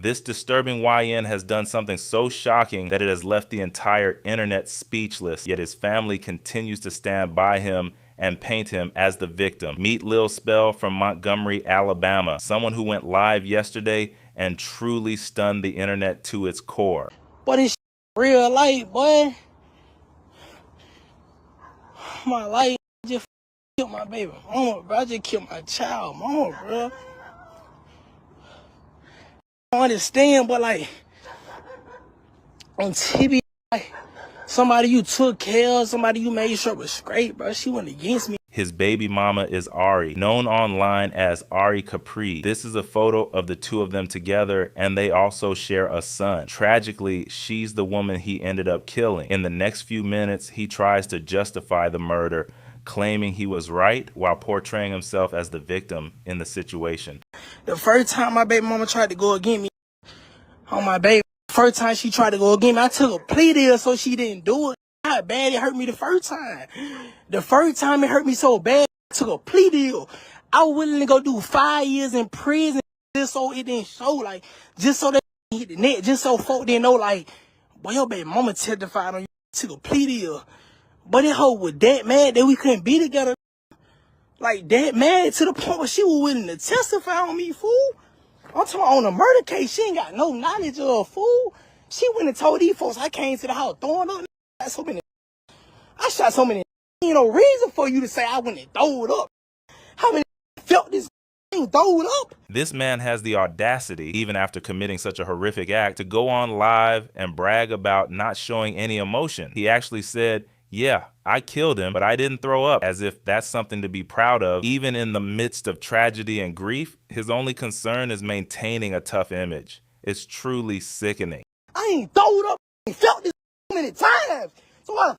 This disturbing YN has done something so shocking that it has left the entire internet speechless, yet his family continues to stand by him and paint him as the victim. Meet Lil Spell from Montgomery, Alabama, someone who went live yesterday and truly stunned the internet to its core. But it's real life, boy. My life just killed my baby mama, bro. I just killed my child mama, bro. I don't understand, but like on TV, like somebody you took care of, somebody you made sure was straight, bro. She went against me. His baby mama is Ari, known online as Ari Capri. This is a photo of the two of them together, and they also share a son. Tragically, she's the woman he ended up killing. In the next few minutes, he tries to justify the murder, claiming he was right while portraying himself as the victim in the situation. The first time my baby mama tried to go against me on my baby, first time she tried to go against me, I took a plea deal so she didn't do it. How bad it hurt me the first time. The first time it hurt me so bad, I took a plea deal. I was willing to go do 5 years in prison just so it didn't show, like, just so they hit the net, just so folk didn't know, like, boy, your baby mama testified on you. Took a plea deal. But it hoe was that mad that we couldn't be together. Like, that mad to the point where she was willing to testify on me, fool. I'm talking about on a murder case. She ain't got no knowledge of a fool. She went and told these folks I came to the house throwing up. I shot so many. Ain't no reason for you to say I went and throw it up. How many felt this thing throw it up? This man has the audacity, even after committing such a horrific act, to go on live and brag about not showing any emotion. He actually said, yeah, I killed him, but I didn't throw up, as if that's something to be proud of. Even in the midst of tragedy and grief, his only concern is maintaining a tough image. It's truly sickening. I ain't throwed up. I felt this many times. So why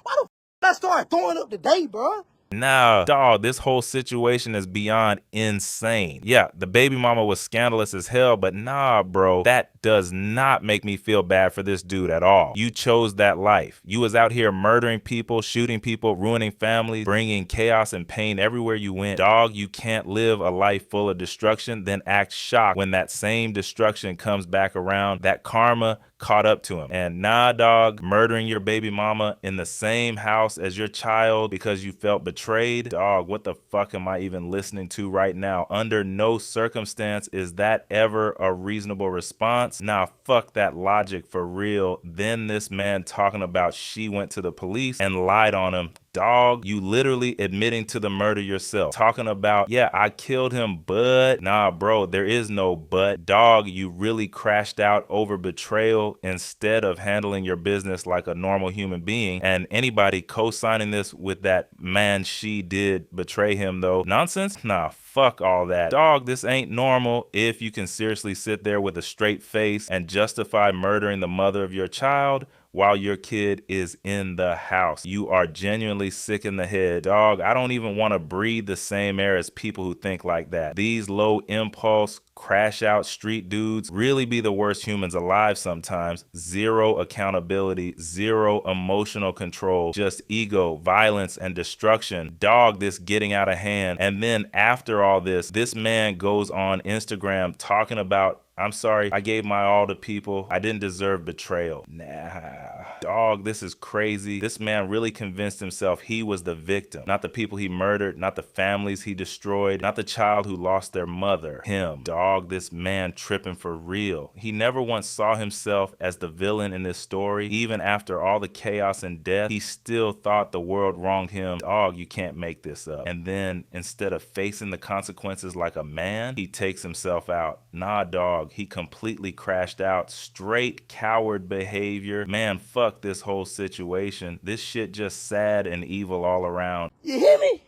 the I started throwing up today, bro? Nah, dog, this whole situation is beyond insane. Yeah, the baby mama was scandalous as hell, but nah, bro, that does not make me feel bad for this dude at all. You chose that life. You was out here murdering people, shooting people, ruining families, bringing chaos and pain everywhere you went. Dog, you can't live a life full of destruction, then act shocked when that same destruction comes back around. That karma caught up to him. And nah, dog, murdering your baby mama in the same house as your child because you felt betrayed, dog, what the fuck am I even listening to right now? Under no circumstance is that ever a reasonable response. Nah, fuck that logic for real. Then this man talking about she went to the police and lied on him. Dog, you literally admitting to the murder yourself. Talking about, yeah, I killed him, but nah, bro, there is no but. Dog, you really crashed out over betrayal instead of handling your business like a normal human being. And anybody co-signing this with that man, she did betray him though, nonsense? Nah, fuck all that. Dog, this ain't normal if you can seriously sit there with a straight face and justify murdering the mother of your child while your kid is in the house. You are genuinely sick in the head. Dog, I don't even want to breathe the same air as people who think like that. These low impulse, crash out street dudes really be the worst humans alive sometimes. Zero accountability, zero emotional control, just ego, violence, and destruction. Dog, this getting out of hand. And then after all this man goes on Instagram talking about, I'm sorry, I gave my all to people. I didn't deserve betrayal. Nah. Dog, this is crazy. This man really convinced himself he was the victim. Not the people he murdered, not the families he destroyed, not the child who lost their mother. Him. Dog, this man tripping for real. He never once saw himself as the villain in this story. Even after all the chaos and death, he still thought the world wronged him. Dog, you can't make this up. And then, instead of facing the consequences like a man, he takes himself out. Nah, dog. He completely crashed out. Straight coward behavior. Man, fuck this whole situation. This shit just sad and evil all around. You hear me?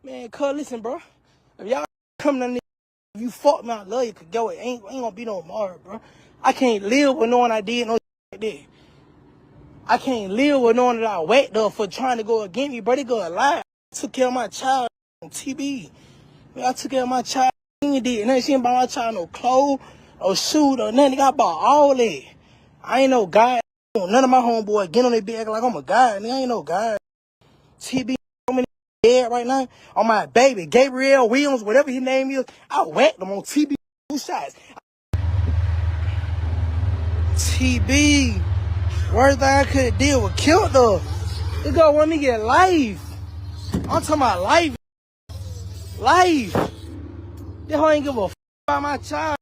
Man, cuz, listen, bro. If y'all come down there, if you fuck me, I love you, cause go, it ain't gonna be no more, bro. I can't live with knowing I did no like that. I can't live with knowing that I whacked up for trying to go against me, bro. They go alive. I took care of my child on TB. Man, I took care of my child. She did nothing. She ain't buy my child no clothes, or shoot, or nothing. I bought all that. I ain't no guy. None of my homeboys get on their bed acting like I'm a guy. I ain't no guy. TB, so many dead right now. On my baby, Gabriel Williams, whatever his name is, I whacked him on TB 2 shots. TB. Worst thing I could deal with killed her. This girl want me to get life. I'm talking about life. Life. This hoe ain't give a about my child.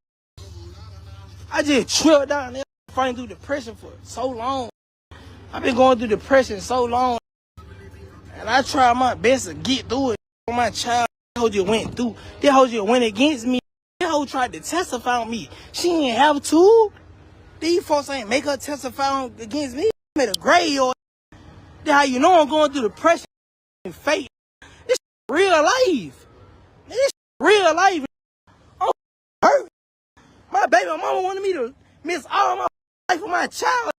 I just tripped down there fighting through depression for so long. I've been going through depression so long. And I tried my best to get through it for my child. This hoe just went through. This hoe just went against me. This hoe tried to testify on me. She didn't have to. These folks ain't make her testify against me. I made a grave. That's how you know I'm going through depression and fate. This real life. This real life. I'm hurt. My baby mama wanted me to miss all my life with my child.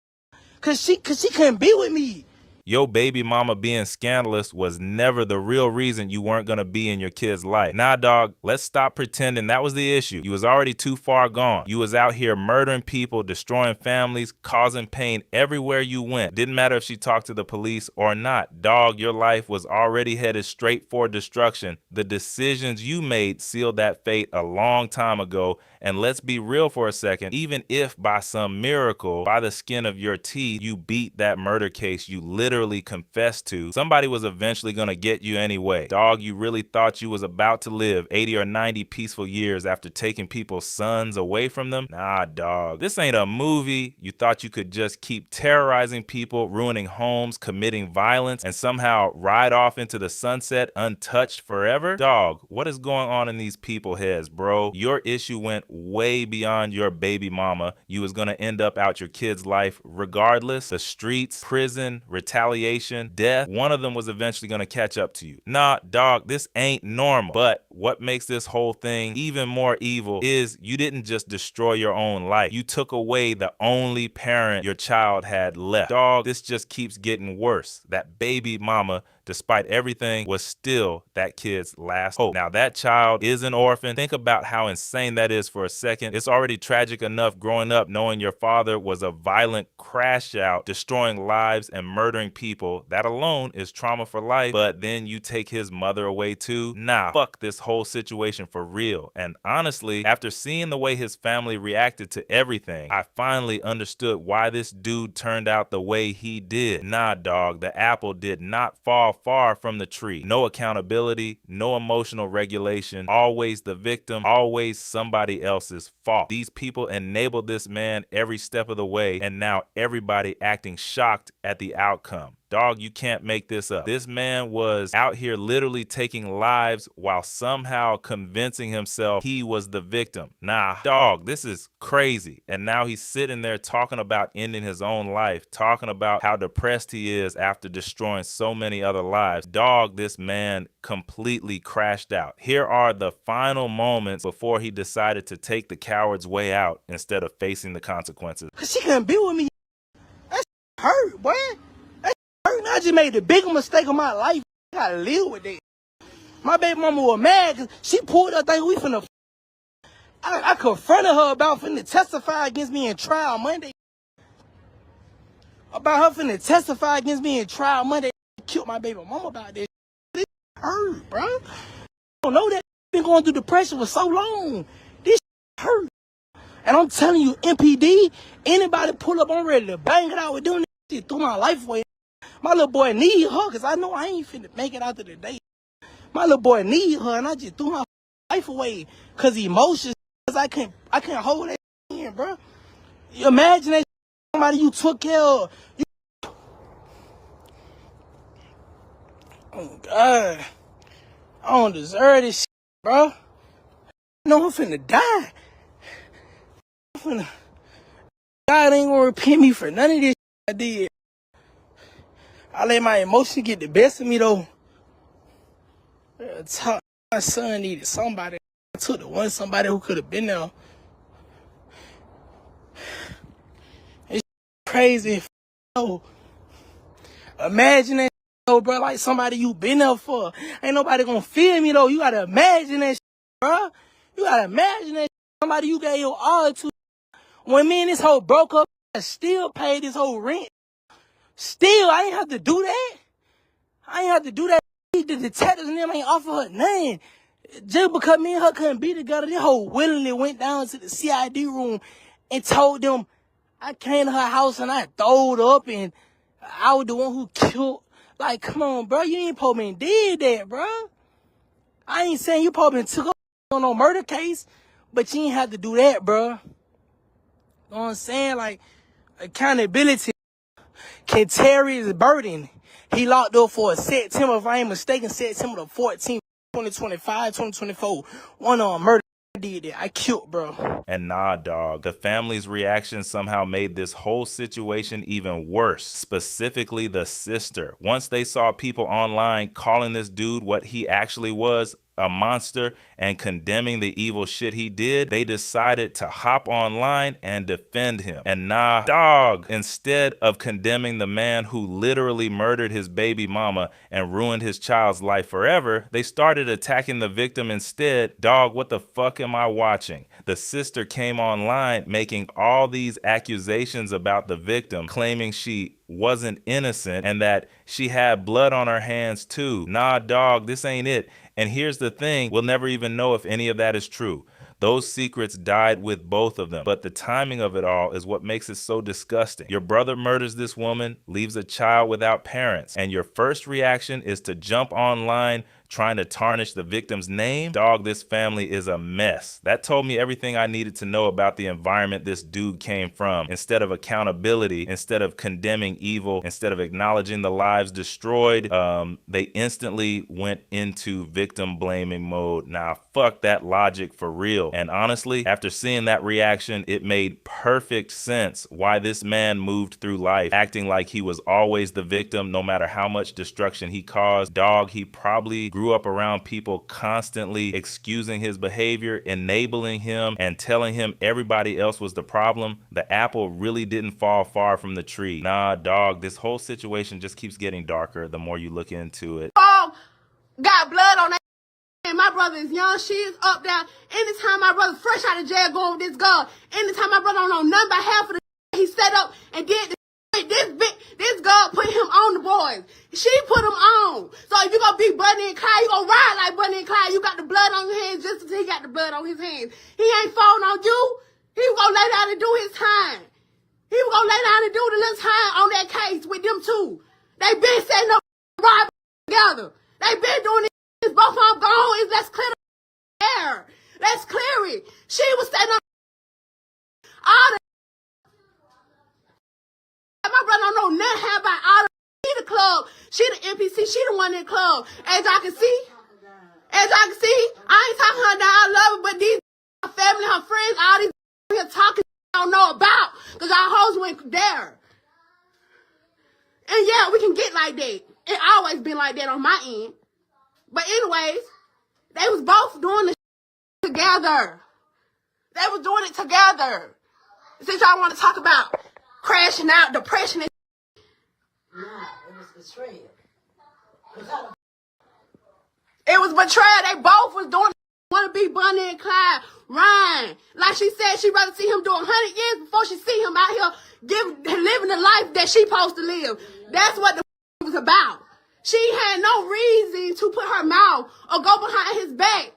Cause she couldn't be with me. Your baby mama being scandalous was never the real reason you weren't gonna be in your kid's life. Nah, dog, let's stop pretending that was the issue. You was already too far gone. You was out here murdering people, destroying families, causing pain everywhere you went. Didn't matter if she talked to the police or not. Dog, your life was already headed straight for destruction. The decisions you made sealed that fate a long time ago. And let's be real for a second, even if by some miracle, by the skin of your teeth, you beat that murder case you literally confessed to, somebody was eventually gonna get you anyway. Dog, you really thought you was about to live 80 or 90 peaceful years after taking people's sons away from them? Nah, dog, this ain't a movie. You thought you could just keep terrorizing people, ruining homes, committing violence, and somehow ride off into the sunset untouched forever? Dog, what is going on in these people's heads, bro? Your issue went way beyond your baby mama. You was gonna end up out your kid's life regardless. The streets, prison, retaliation, death, one of them was eventually gonna catch up to you. Nah, dog, this ain't normal. But what makes this whole thing even more evil is you didn't just destroy your own life. You took away the only parent your child had left. Dog, this just keeps getting worse. That baby mama, despite everything, was still that kid's last hope. Now, that child is an orphan. Think about how insane that is for a second. It's already tragic enough growing up knowing your father was a violent crash out, destroying lives and murdering people. That alone is trauma for life. But then you take his mother away too. Nah, fuck this whole situation for real. And honestly, after seeing the way his family reacted to everything, I finally understood why this dude turned out the way he did. Nah, dog, the apple did not fall far from the tree. No accountability, no emotional regulation, always the victim, always somebody else's fault. These people enabled this man every step of the way, and now everybody acting shocked at the outcome. Dog, you can't make this up. This man was out here literally taking lives while somehow convincing himself he was the victim. Nah, dog, this is crazy. And now he's sitting there talking about ending his own life, talking about how depressed he is after destroying so many other lives. Dog, this man completely crashed out. Here are the final moments before he decided to take the coward's way out instead of facing the consequences. Cause she couldn't be with me. That hurt, boy. I just made the biggest mistake of my life. I gotta live with it. My baby mama was mad because she pulled her thing. We finna. I confronted her about finna testify against me in trial Monday. About her finna testify against me in trial Monday. I killed my baby mama about this. This hurt, bro. I don't know that. I've been going through depression for so long. This hurt. And I'm telling you, MPD, anybody pull up, I'm ready to bang it out with doing this shit through my life away. My little boy need her because I know I ain't finna make it out to the day. My little boy need her and I just threw my life away because emotions, because I can't hold that in, bro. You imagine that somebody you took care of. Oh, God. I don't deserve this shit, bro. No, I'm finna die. God ain't gonna repent me for none of this shit I did. I let my emotions get the best of me, though. My son needed somebody. I took the one somebody who could have been there. It's crazy. Imagine that, though, bro, like somebody you been there for. Ain't nobody gonna feel me, though. You gotta imagine that, bro. You gotta imagine that. Somebody you gave your all to. When me and this hoe broke up, I still paid this whole rent. Still, I ain't have to do that. I ain't have to do that. The detectives and them ain't offer her nothing. Just because me and her couldn't be together, this hoe willingly went down to the CID room and told them, I came to her house and I throwed up and I was the one who killed. Like, come on, bro. You ain't supposed to did that, bro. I ain't saying you probably took up on no murder case, but you ain't have to do that, bro. You know what I'm saying? Like, accountability. Terry's burden. He locked up for September, if I ain't mistaken, September the 14th, 2025, 2024. One on murder. I did that. I killed, bro. And nah, dog, the family's reaction somehow made this whole situation even worse, specifically the sister. Once they saw people online calling this dude what he actually was, a monster, and condemning the evil shit he did, they decided to hop online and defend him. And nah, dog, instead of condemning the man who literally murdered his baby mama and ruined his child's life forever, they started attacking the victim instead. Dog, what the fuck am I watching? The sister came online making all these accusations about the victim, claiming she wasn't innocent and that she had blood on her hands too. Nah, dog, this ain't it. And here's the thing, we'll never even know if any of that is true. Those secrets died with both of them, but the timing of it all is what makes it so disgusting. Your brother murders this woman, leaves a child without parents, and your first reaction is to jump online trying to tarnish the victim's name. Dog, this family is a mess. That told me everything I needed to know about the environment this dude came from. Instead of accountability, instead of condemning evil, instead of acknowledging the lives destroyed, they instantly went into victim blaming mode. Nah, fuck that logic for real. And honestly, after seeing that reaction, it made perfect sense why this man moved through life acting like he was always the victim no matter how much destruction he caused. Dog, he probably grew up around people constantly excusing his behavior, enabling him, and telling him everybody else was the problem. The apple really didn't fall far from the tree. Nah, dog, this whole situation just keeps getting darker the more you look into it. Got blood on that. And my brother is young, she is up there. Anytime my brother fresh out of jail going with this girl, anytime my brother don't know nothing about half of the he set up and did this girl put him on the boys. She put him on. So if you gonna be Bunny and Clyde, you gonna ride like Bunny and Clyde. You got the blood on your hands just as he got the blood on his hands. He ain't falling on you. He was gonna lay down and do his time. He was gonna lay down and do the little time on that case with them two. They been setting up robbery together. They been doing it. Both of them gone. Let's clear the air. Let's clear it. She was setting up all the. My brother don't know nothing about all the. She the club. She the NPC. She the one in the club. As I can see, I ain't talking her down. I love her, but these her family, her friends, all these here talking I don't know about, because our hoes went there. And yeah, we can get like that. It always been like that on my end. But anyways, they was both doing the together. They was doing it together. Since y'all want to talk about crashing out, depression and nah, it was betrayal. it was betrayal. They both was doing it. Want to be Bunny and Clyde. Ryan. Like she said, she'd rather see him do 100 years before she see him out here living the life that she supposed to live. That's what the was about. She had no reason to put her mouth or go behind his back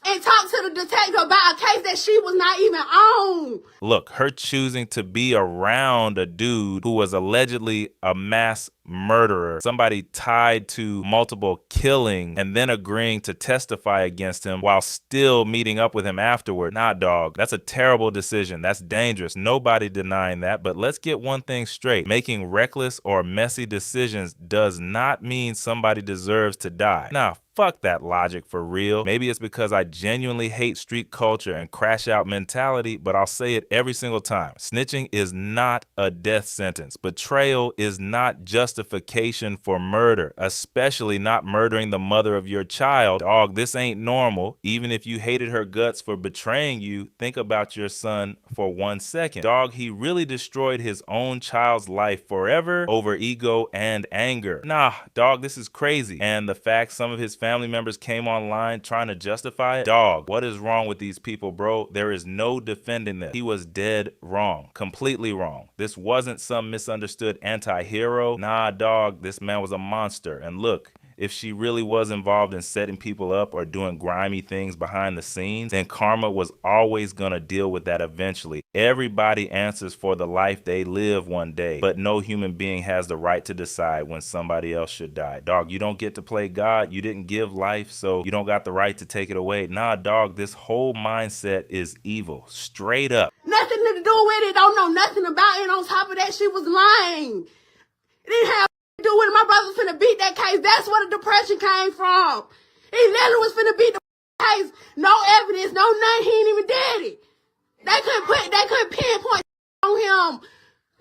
and talk to the detective about a case that she was not even on. Look, her choosing to be around a dude who was allegedly a mass murderer, somebody tied to multiple killings, and then agreeing to testify against him while still meeting up with him afterward. Nah, dog, that's a terrible decision. That's dangerous. Nobody denying that. But let's get one thing straight. Making reckless or messy decisions does not mean somebody deserves to die. Nah, fuck that logic for real. Maybe it's because I genuinely hate street culture and crash out mentality, but I'll say it every single time. Snitching is not a death sentence. Betrayal is not justification for murder, especially not murdering the mother of your child. Dog, this ain't normal. Even if you hated her guts for betraying you, think about your son for 1 second. Dog, he really destroyed his own child's life forever over ego and anger. Nah, dog, this is crazy. And the fact some of his family members came online trying to justify it, dog, what is wrong with these people, bro? There is no defending this. He was dead wrong, completely wrong. This wasn't some misunderstood anti-hero. Nah, dog, this man was a monster. And look, If she really was involved in setting people up or doing grimy things behind the scenes, then karma was always going to deal with that eventually. Everybody answers for the life they live one day, but no human being has the right to decide when somebody else should die. Dog, you don't get to play God. You didn't give life, so you don't got the right to take it away. Nah, dog, this whole mindset is evil. Straight up. Nothing to do with it. Don't know nothing about it. On top of that, she was lying. It didn't have to do with it. My brother was finna beat that case. That's where the depression came from. He literally was finna beat the case. No evidence, no nothing. He ain't even did it. They couldn't pinpoint on him.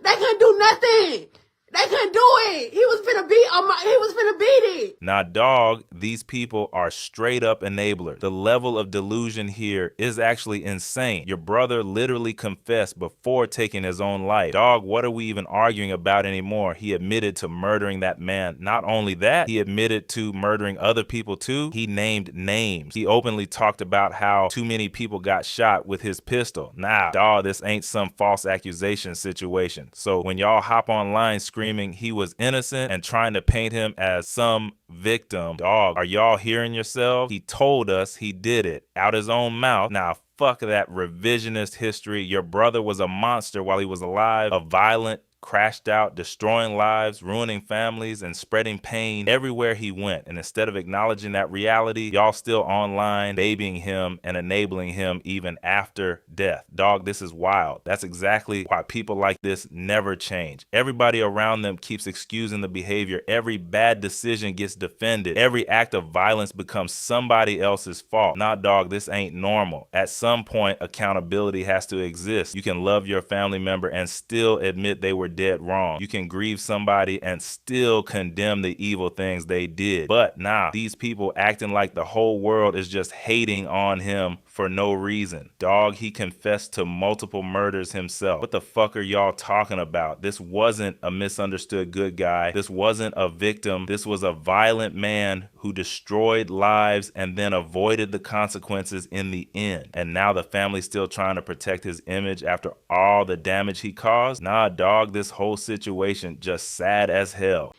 They couldn't do nothing. They couldn't do it. He was finna beat it. Now, dog, these people are straight up enablers. The level of delusion here is actually insane. Your brother literally confessed before taking his own life. Dog, what are we even arguing about anymore? He admitted to murdering that man. Not only that, he admitted to murdering other people too. He named names. He openly talked about how too many people got shot with his pistol. Nah, dog, this ain't some false accusation situation. So when y'all hop online screaming he was innocent and trying to paint him as some victim, dog, are y'all hearing yourselves? He told us he did it out his own mouth. Now, fuck that revisionist history. Your brother was a monster while he was alive, a violent, crashed out, destroying lives, ruining families, and spreading pain everywhere he went. And instead of acknowledging that reality, y'all still online babying him and enabling him even after death. Dog, this is wild. That's exactly why people like this never change. Everybody around them keeps excusing the behavior. Every bad decision gets defended. Every act of violence becomes somebody else's fault. Nah, dog, this ain't normal. At some point, accountability has to exist. You can love your family member and still admit they were dead wrong. You can grieve somebody and still condemn the evil things they did. But nah, these people acting like the whole world is just hating on him for no reason. Dog, he confessed to multiple murders himself. What the fuck are y'all talking about? This wasn't a misunderstood good guy. This wasn't a victim. This was a violent man who destroyed lives and then avoided the consequences in the end. And now the family's still trying to protect his image after all the damage he caused? Nah, dog, this whole situation just sad as hell.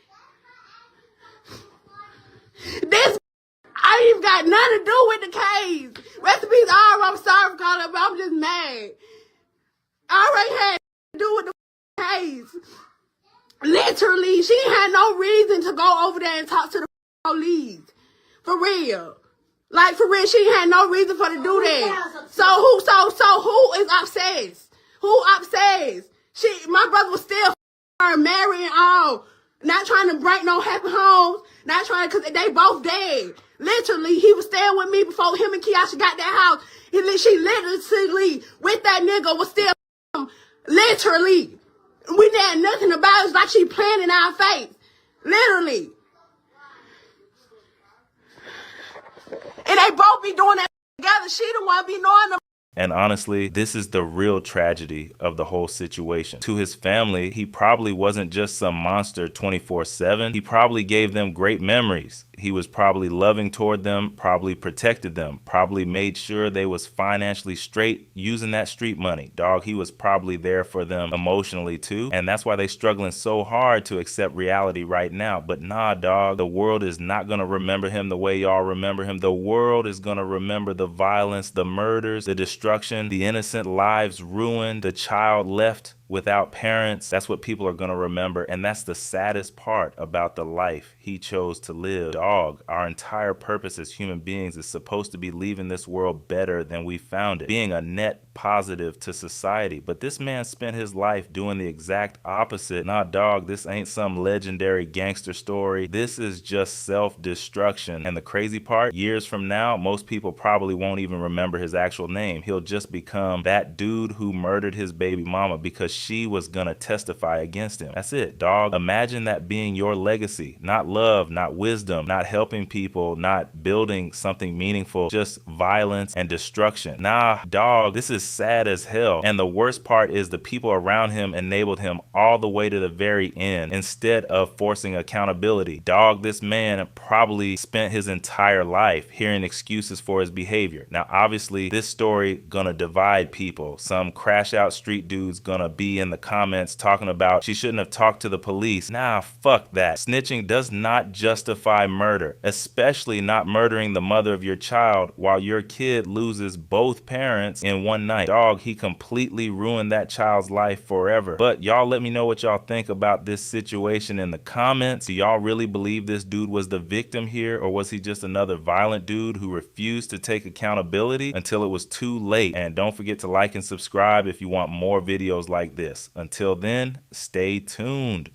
This I ain't even got nothing to do with the case. Recipes are, I'm sorry for calling up, but I'm just mad. I already had to do with the case. Literally, she had no reason to go over there and talk to the police. For real. Like, for real, she had no reason for her to do that. So who is obsessed? Who obsessed? My brother was still her marrying all. Not trying to break no happy homes. Not trying, because they both dead. Literally, he was staying with me before him and Kiasha got that house. She literally, with that nigga, was still literally. We didn't have nothing about it. It's like she playing in our face. Literally. And they both be doing that together. She the one be knowing them. And honestly, this is the real tragedy of the whole situation. To his family, he probably wasn't just some monster 24/7. He probably gave them great memories. He was probably loving toward them, probably protected them, probably made sure they was financially straight using that street money. Dog, he was probably there for them emotionally too. And that's why they struggling so hard to accept reality right now. But nah, dog, the world is not going to remember him the way y'all remember him. The world is going to remember the violence, the murders, the destruction, the innocent lives ruined, the child left without parents. That's what people are going to remember. And that's the saddest part about the life he chose to live. Dog, our entire purpose as human beings is supposed to be leaving this world better than we found it, being a net positive to society. But this man spent his life doing the exact opposite. Nah, dog, this ain't some legendary gangster story. This is just self-destruction. And the crazy part, years from now, most people probably won't even remember his actual name. He'll just become that dude who murdered his baby mama because she was gonna testify against him. That's it, dog. Imagine that being your legacy. Not love, not wisdom, not helping people, not building something meaningful, just violence and destruction. Nah, dog, this is sad as hell. And the worst part is the people around him enabled him all the way to the very end instead of forcing accountability. Dog, this man probably spent his entire life hearing excuses for his behavior. Now, obviously, this story gonna divide people. Some crash out street dudes gonna be in the comments talking about she shouldn't have talked to the police. Nah, fuck that. Snitching does not justify murder, especially not murdering the mother of your child while your kid loses both parents in one night. Dog, he completely ruined that child's life forever. But y'all let me know what y'all think about this situation in the comments. Do y'all really believe this dude was the victim here, or was he just another violent dude who refused to take accountability until it was too late? And don't forget to like and subscribe if you want more videos like this. Until then, stay tuned.